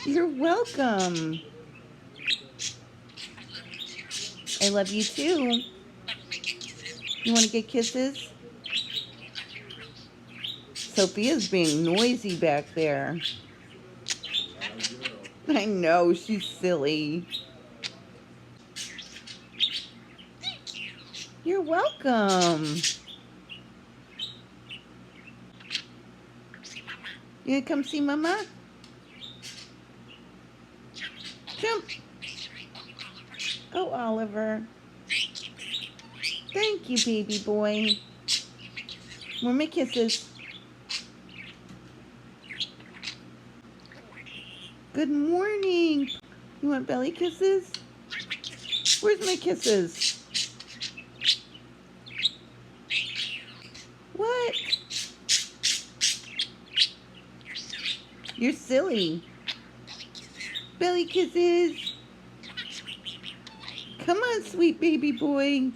You're welcome. I love you too. You want to get kisses? Sophia's being noisy back there. I know, she's silly. You're welcome. You gonna come see Mama? Jump. Oh, Oliver. Thank you, baby boy. Where are my kisses? Good morning. You want belly kisses? Where's my kisses? What? You're silly. Belly kisses. Come on, sweet baby boy.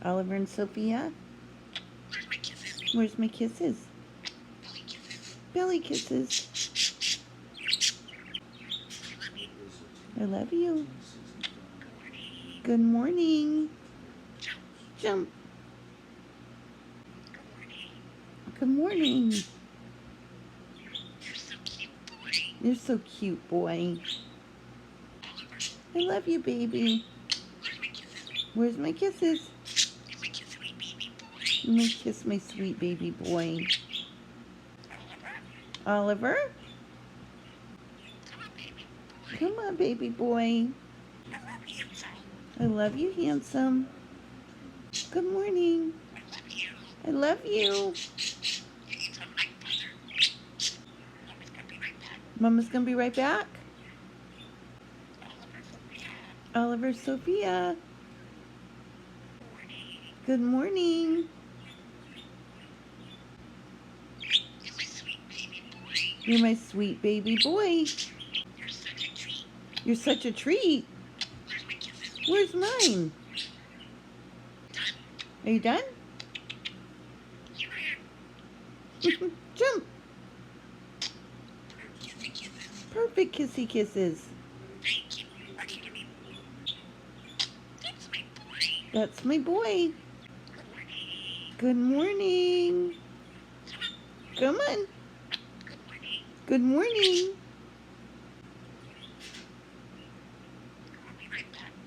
Oliver and Sophia? Where's my kisses? Belly kisses. I love you. Good morning. Jump. Good morning. You're so cute, boy. I love you, baby. Where's my kisses? Let me kiss my sweet baby boy. Oliver? Come on, baby boy. I love you, handsome. Good morning. I love you. Mama's gonna be right back. Oliver, Sophia. Good morning. You're my sweet baby boy. You're such a treat. Where's mine? Are you done? Jump. Perfect kissy kisses. That's my boy. Good morning. Come on. Good morning.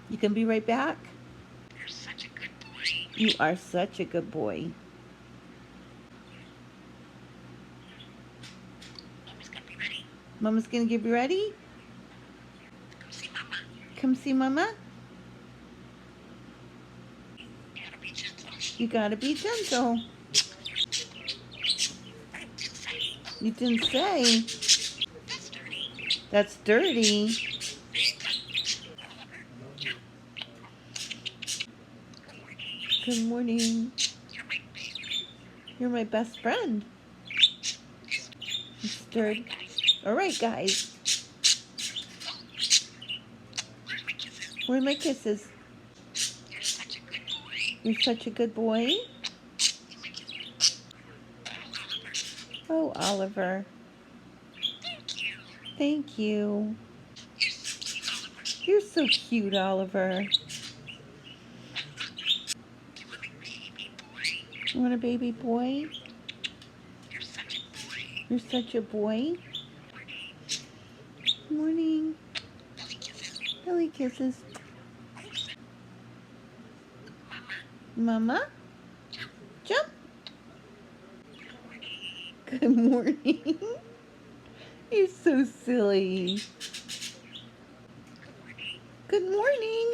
You can be right back. You're such a good boy. You are such a good boy. Mama's gonna be ready. Mama's gonna get you ready? Come see Mama. Come see Mama? You gotta be gentle. You gotta be gentle. You didn't say. That's dirty. That's dirty. Good morning. You're my baby. You're my best friend. It's dirty. All right, guys. Where's my kisses? Where are my kisses? You're such a good boy. You're such a good boy. Oh, Oliver. Thank you. Thank you. You're so cute, Oliver. You're so cute, Oliver. You want a baby boy? You want a baby boy? You're such a boy. You're such a boy. Morning. Belly kisses. Belly kisses. Mama. Mama? Jump. Jump. Good morning. You're so silly. Good morning. Good morning.